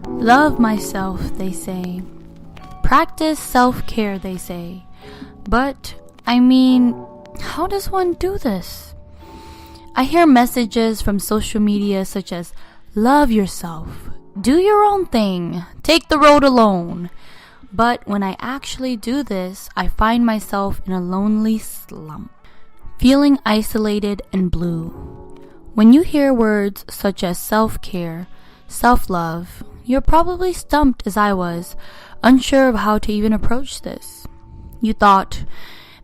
Love myself, they say. Practice self-care, they say. But, how does one do this? I hear messages from social media such as, love yourself, do your own thing, take the road alone. But when I actually do this, I find myself in a lonely slump, feeling isolated and blue. When you hear words such as self-care, self-love, you're probably stumped as I was, unsure of how to even approach this. You thought,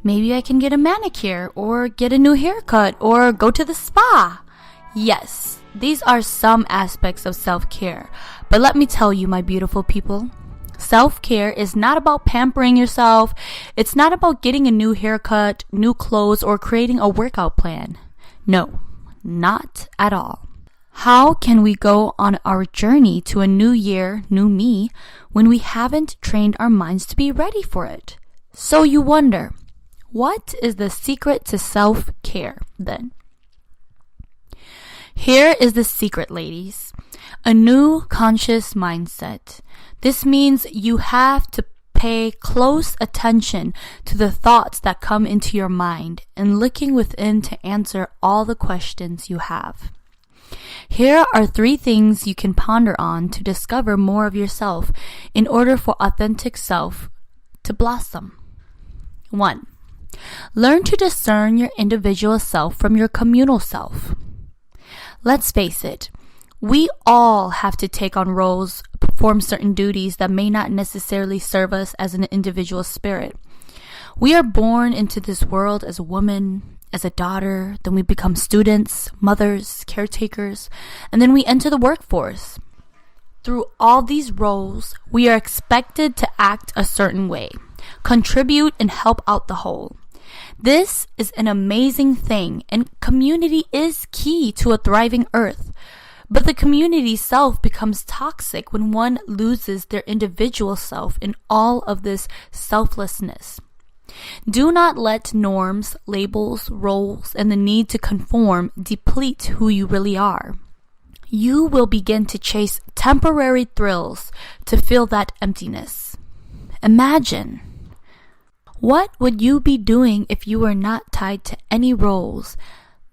maybe I can get a manicure, or get a new haircut, or go to the spa. Yes, these are some aspects of self-care, but let me tell you, my beautiful people, self-care is not about pampering yourself. It's not about getting a new haircut, new clothes, or creating a workout plan. No, not at all. How can we go on our journey to a new year, new me, when we haven't trained our minds to be ready for it? So you wonder, what is the secret to self-care then? Here is the secret, ladies. A new conscious mindset. This means you have to pay close attention to the thoughts that come into your mind and looking within to answer all the questions you have. Here are 3 things you can ponder on to discover more of yourself in order for authentic self to blossom. 1. Learn to discern your individual self from your communal self. Let's face it, we all have to take on roles, perform certain duties that may not necessarily serve us as an individual spirit. We are born into this world as a woman, as a daughter, then we become students, mothers, caretakers, and then we enter the workforce. Through all these roles, we are expected to act a certain way, contribute and help out the whole. This is an amazing thing, and community is key to a thriving earth. But the community self becomes toxic when one loses their individual self in all of this selflessness. Do not let norms, labels, roles, and the need to conform deplete who you really are. You will begin to chase temporary thrills to fill that emptiness. Imagine, what would you be doing if you were not tied to any roles?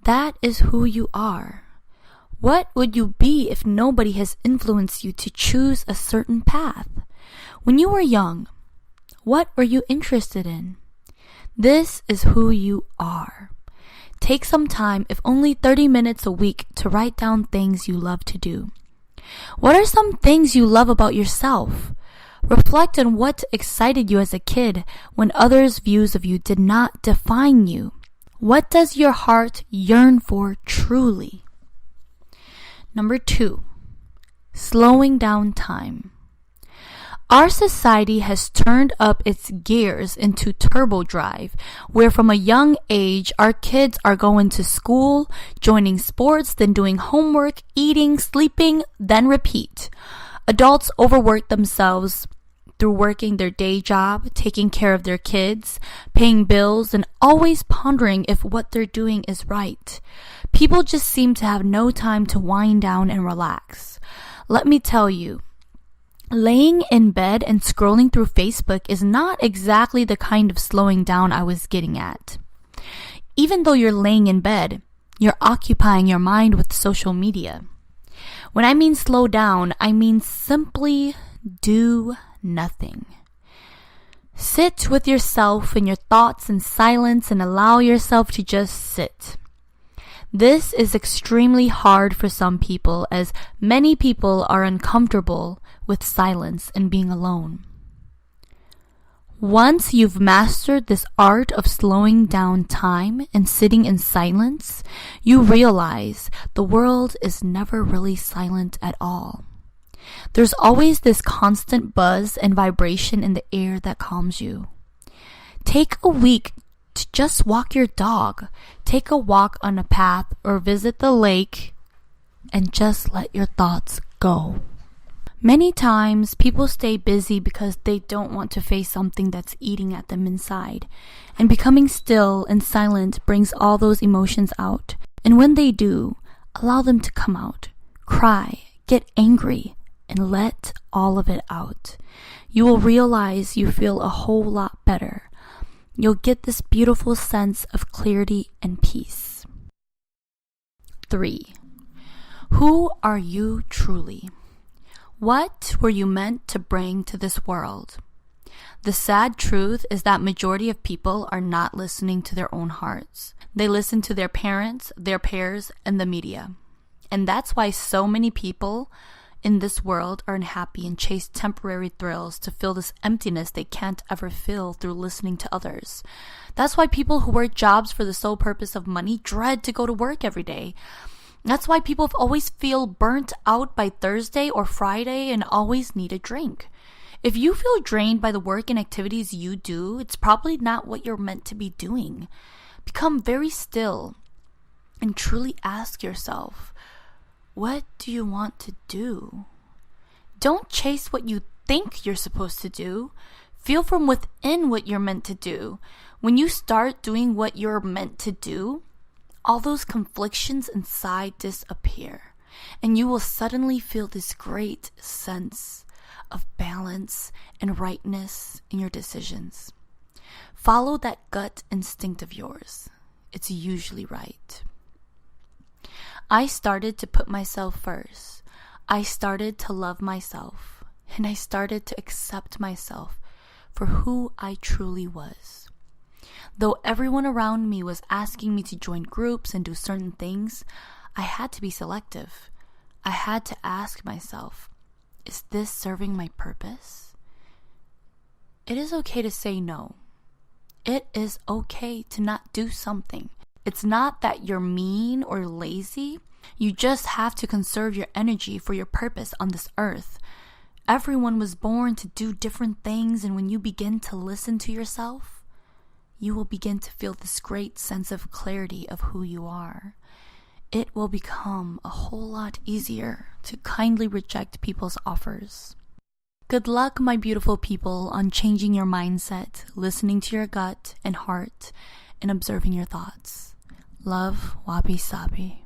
That is who you are. What would you be if nobody has influenced you to choose a certain path? When you were young, what were you interested in? This is who you are. Take some time, if only 30 minutes a week, to write down things you love to do. What are some things you love about yourself? Reflect on what excited you as a kid when others' views of you did not define you. What does your heart yearn for truly? Number 2, slowing down time. Our society has turned up its gears into turbo drive, where from a young age, our kids are going to school, joining sports, then doing homework, eating, sleeping, then repeat. Adults overwork themselves through working their day job, taking care of their kids, paying bills, and always pondering if what they're doing is right. People just seem to have no time to wind down and relax. Let me tell you, laying in bed and scrolling through Facebook is not exactly the kind of slowing down I was getting at. Even though you're laying in bed, you're occupying your mind with social media. When I mean slow down, I mean simply do nothing. Sit with yourself and your thoughts in silence and allow yourself to just sit. This is extremely hard for some people, as many people are uncomfortable with silence and being alone. Once you've mastered this art of slowing down time and sitting in silence, you realize the world is never really silent at all. There's always this constant buzz and vibration in the air that calms you. Take a week to just walk your dog, take a walk on a path, or visit the lake, and just let your thoughts go. Many times, people stay busy because they don't want to face something that's eating at them inside. And becoming still and silent brings all those emotions out. And when they do, allow them to come out. Cry, get angry, and let all of it out. You will realize you feel a whole lot better. You'll get this beautiful sense of clarity and peace. 3. Who are you truly? What were you meant to bring to this world? The sad truth is that majority of people are not listening to their own hearts. They listen to their parents, their peers, and the media. And that's why so many people in this world are unhappy and chase temporary thrills to fill this emptiness they can't ever fill through listening to others. That's why people who work jobs for the sole purpose of money dread to go to work every day. That's why people always feel burnt out by Thursday or Friday and always need a drink. If you feel drained by the work and activities you do, it's probably not what you're meant to be doing. Become very still and truly ask yourself, what do you want to do? Don't chase what you think you're supposed to do. Feel from within what you're meant to do. When you start doing what you're meant to do, all those conflictions inside disappear, and you will suddenly feel this great sense of balance and rightness in your decisions. Follow that gut instinct of yours. It's usually right. I started to put myself first. I started to love myself, and I started to accept myself for who I truly was. Though everyone around me was asking me to join groups and do certain things, I had to be selective. I had to ask myself, is this serving my purpose? It is okay to say no. It is okay to not do something. It's not that you're mean or lazy. You just have to conserve your energy for your purpose on this earth. Everyone was born to do different things, and when you begin to listen to yourself, you will begin to feel this great sense of clarity of who you are. It will become a whole lot easier to kindly reject people's offers. Good luck, my beautiful people, on changing your mindset, listening to your gut and heart, and observing your thoughts. Love, Wabi Sabi.